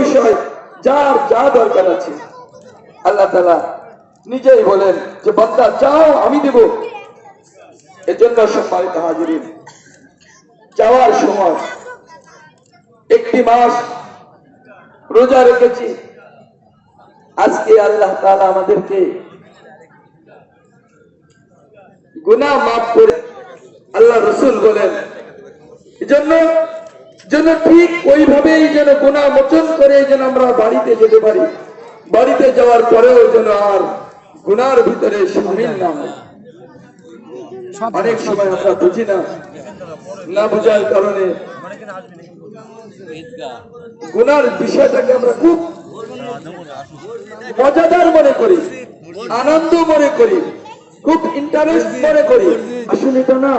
বিষয় যার যা দরকার আছে আল্লাহ তাআলা নিজেই বলেন যে বান্দা চাও আমি দেব। এজন্য সম্মানিত হাজিরিন, যাওয়ার সময় একটি মাস রোজা রেখেছি। আজকে আল্লাহ তাআলা আমাদেরকে গুনাহ মাফ করে আল্লাহ রসুল বলেন এজন্য যেন ঠিক ওইভাবেই যেন গুনাহ মোচন করে যেন আমরা বাড়িতে যেতে পারি, বাড়িতে যাওয়ার পরেও যেন আর গুনার ভিতরে শামিল না হয়। অনেক সময় আমরা বুঝি না, না বোঝার কারণে গুনার বিষয়টাকে আমরা খুব মজাদার মনে করি, আনন্দ মনে করি, খুব ইন্টারেস্ট মনে করি। আসলে এটা না।